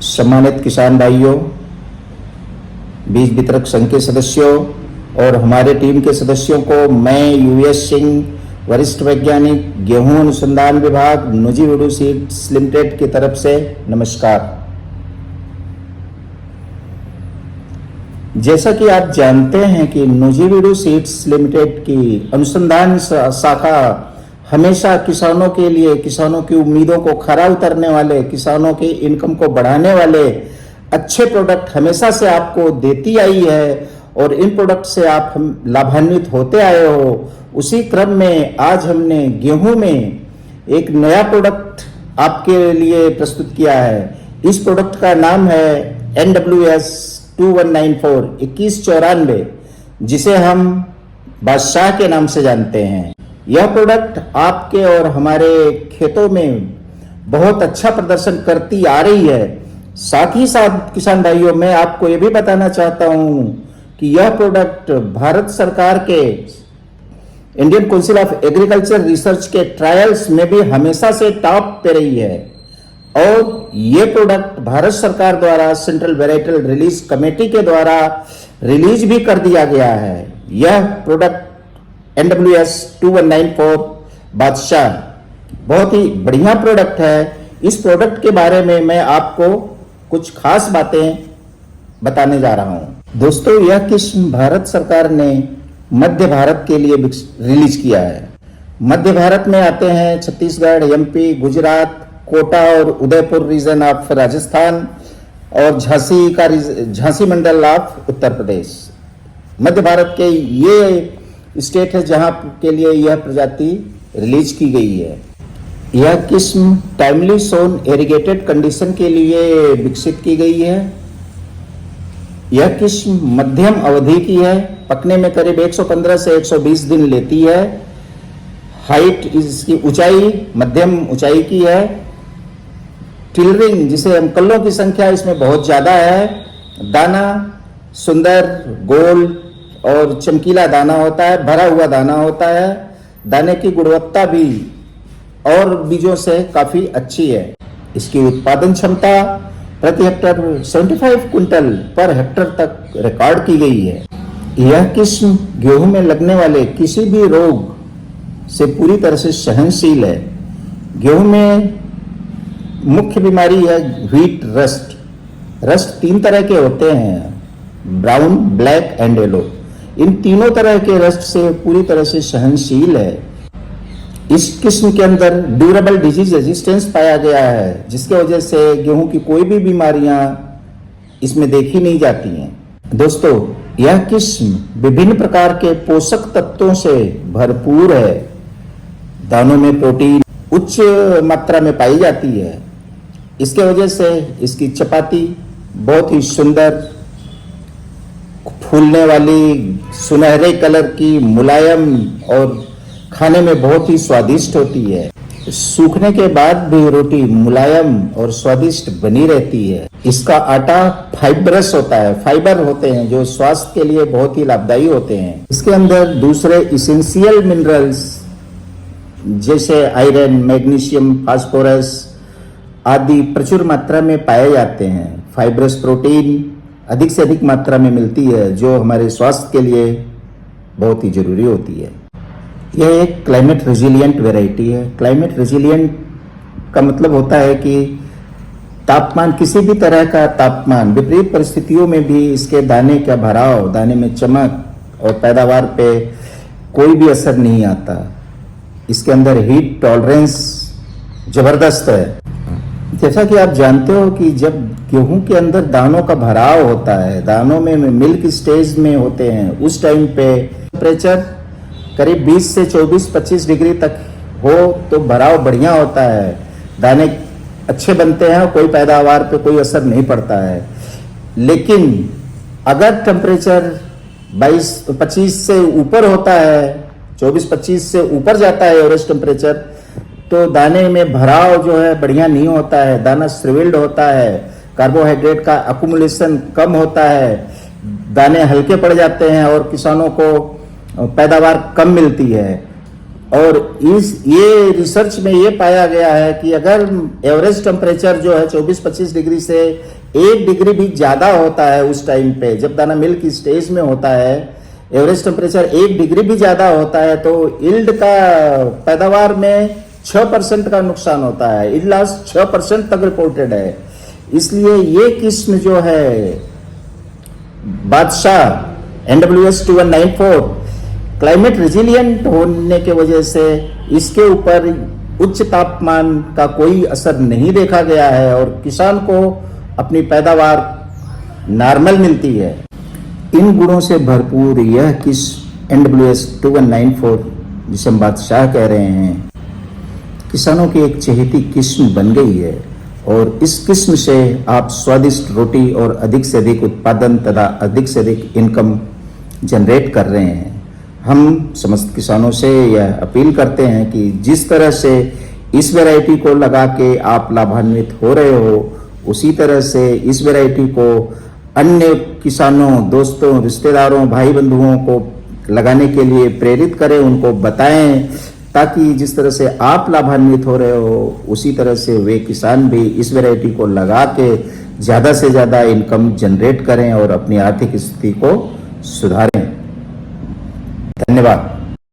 सम्मानित किसान भाइयों, बीज वितरक संघ के सदस्यों और हमारे टीम के सदस्यों को मैं यूएस सिंह, वरिष्ठ वैज्ञानिक, गेहूं अनुसंधान विभाग, नुजीवीडु सीड्स लिमिटेड की तरफ से नमस्कार। जैसा कि आप जानते हैं कि नुजीवीडु सीड्स लिमिटेड की अनुसंधान शाखा हमेशा किसानों के लिए, किसानों की उम्मीदों को खरा उतरने वाले, किसानों की इनकम को बढ़ाने वाले अच्छे प्रोडक्ट हमेशा से आपको देती आई है और इन प्रोडक्ट से आप लाभान्वित होते आए हो। उसी क्रम में आज हमने गेहूं में एक नया प्रोडक्ट आपके लिए प्रस्तुत किया है। इस प्रोडक्ट का नाम है NWS 2194 2194, जिसे हम बादशाह के नाम से जानते हैं। यह प्रोडक्ट आपके और हमारे खेतों में बहुत अच्छा प्रदर्शन करती आ रही है। साथ ही साथ किसान भाइयों, मैं आपको यह भी बताना चाहता हूं कि यह प्रोडक्ट भारत सरकार के Indian council of agriculture research के ट्रायल्स में भी हमेशा से टॉप पे रही है और ये प्रोडक्ट भारत सरकार द्वारा सेंट्रल वेराइटल रिलीज कमेटी के द्वारा रिलीज भी कर दिया गया है। यह प्रोडक्ट NWS 2194 बादशाह बहुत ही बढ़िया प्रोडक्ट है। इस प्रोडक्ट के बारे में मैं आपको कुछ खास बातें बताने जा रहा हूं। दोस्तों, यह किस्म भारत सरकार ने मध्य भारत के लिए रिलीज किया है। मध्य भारत में आते हैं छत्तीसगढ़, MP, गुजरात, कोटा और उदयपुर रीजन ऑफ राजस्थान और झांसी मंडल ऑफ उत्तर प्रदेश। मध्य भारत के ये स्टेट है जहां के लिए यह प्रजाति रिलीज की गई है। यह किस्म टाइमली सोन इरिगेटेड कंडीशन के लिए विकसित की गई है। यह किस्म मध्यम अवधि की है, पकने में करीब 115 से 120 दिन लेती है। हाइट, इसकी ऊंचाई मध्यम ऊंचाई की है। टिलरिंग, जिसे हम कल्लों की संख्या इसमें बहुत ज्यादा है। दाना सुंदर, गोल और चमकीला दाना होता है, भरा हुआ दाना होता है। दाने की गुणवत्ता भी और बीजों से काफी अच्छी है। इसकी उत्पादन क्षमता प्रति हेक्टर 75 क्विंटल पर हेक्टर तक रिकॉर्ड की गई है। यह किस्म गेहूं में लगने वाले किसी भी रोग से पूरी तरह से सहनशील है। गेहूं में मुख्य बीमारी है व्हीट रस्ट। रस्ट 3 तरह के होते हैं, ब्राउन, ब्लैक एंड येलो। इन तीनों तरह के रस्ट से पूरी तरह से सहनशील है। इस किस्म के अंदर ड्यूरेबल डिजीज रेजिस्टेंस पाया गया है, जिसके वजह से गेहूं की कोई भी बीमारियां इसमें देखी नहीं जाती हैं। दोस्तों, यह किस्म विभिन्न प्रकार के पोषक तत्वों से भरपूर है। दानों में प्रोटीन उच्च मात्रा में पाई जाती है। इसके वजह से इसकी चपाती बहुत ही सुंदर, फूलने वाली, सुनहरे कलर की, मुलायम और खाने में बहुत ही स्वादिष्ट होती है। सूखने के बाद भी रोटी मुलायम और स्वादिष्ट बनी रहती है। इसका आटा फाइबरस होता है, फाइबर होते हैं जो स्वास्थ्य के लिए बहुत ही लाभदायी होते हैं। इसके अंदर दूसरे इसेंशियल मिनरल्स जैसे आयरन, मैग्नीशियम, फास्फोरस आदि प्रचुर मात्रा में पाए जाते हैं। फाइबरस प्रोटीन अधिक से अधिक मात्रा में मिलती है, जो हमारे स्वास्थ्य के लिए बहुत ही जरूरी होती है। यह एक क्लाइमेट रेजिलिएंट वैरायटी है। क्लाइमेट रेजिलिएंट का मतलब होता है कि तापमान, किसी भी तरह का तापमान, विपरीत परिस्थितियों में भी इसके दाने का भराव, दाने में चमक और पैदावार पे कोई भी असर नहीं आता। इसके अंदर हीट टॉलरेंस जबरदस्त है। जैसा कि आप जानते हो कि जब गेहूं के अंदर दानों का भराव होता है, दानों में मिल्क स्टेज में होते हैं, उस टाइम पे टेम्परेचर करीब 20 से 24-25 डिग्री तक हो तो भराव बढ़िया होता है, दाने अच्छे बनते हैं और कोई पैदावार पे कोई असर नहीं पड़ता है। लेकिन अगर टेम्परेचर 22-25 से ऊपर होता है, 24-25 से ऊपर जाता है एवरेज टेम्परेचर, तो दाने में भराव जो है बढ़िया नहीं होता है। दाना श्रिवेल्ड होता है, कार्बोहाइड्रेट का अकुमुलेशन कम होता है, दाने हल्के पड़ जाते हैं और किसानों को पैदावार कम मिलती है। और ये रिसर्च में ये पाया गया है कि अगर एवरेज टेम्परेचर जो है 24-25 डिग्री से 1 डिग्री भी ज़्यादा होता है उस टाइम पे, जब दाना मिल की स्टेज में होता है, एवरेज टेम्परेचर 1 डिग्री भी ज़्यादा होता है तो यील्ड का पैदावार में 6% का नुकसान होता है। यील्ड लॉस 6% तक रिपोर्टेड है। इसलिए ये किस्म जो है बादशाह NWS 2194 क्लाइमेट रेजिलिएंट होने के वजह से इसके ऊपर उच्च तापमान का कोई असर नहीं देखा गया है और किसान को अपनी पैदावार नॉर्मल मिलती है। इन गुणों से भरपूर यह किस्म NWS 2194 जिसे हम बादशाह कह रहे हैं, किसानों की एक चहेती किस्म बन गई है और इस किस्म से आप स्वादिष्ट रोटी और अधिक से अधिक उत्पादन तथा अधिक से अधिक इनकम जनरेट कर रहे हैं। हम समस्त किसानों से यह अपील करते हैं कि जिस तरह से इस वैरायटी को लगा के आप लाभान्वित हो रहे हो, उसी तरह से इस वैरायटी को अन्य किसानों, दोस्तों, रिश्तेदारों, भाई बंधुओं को लगाने के लिए प्रेरित करें, उनको बताएं, ताकि जिस तरह से आप लाभान्वित हो रहे हो उसी तरह से वे किसान भी इस वैरायटी को लगा के ज़्यादा से ज़्यादा इनकम जनरेट करें और अपनी आर्थिक स्थिति को सुधारें। धन्यवाद।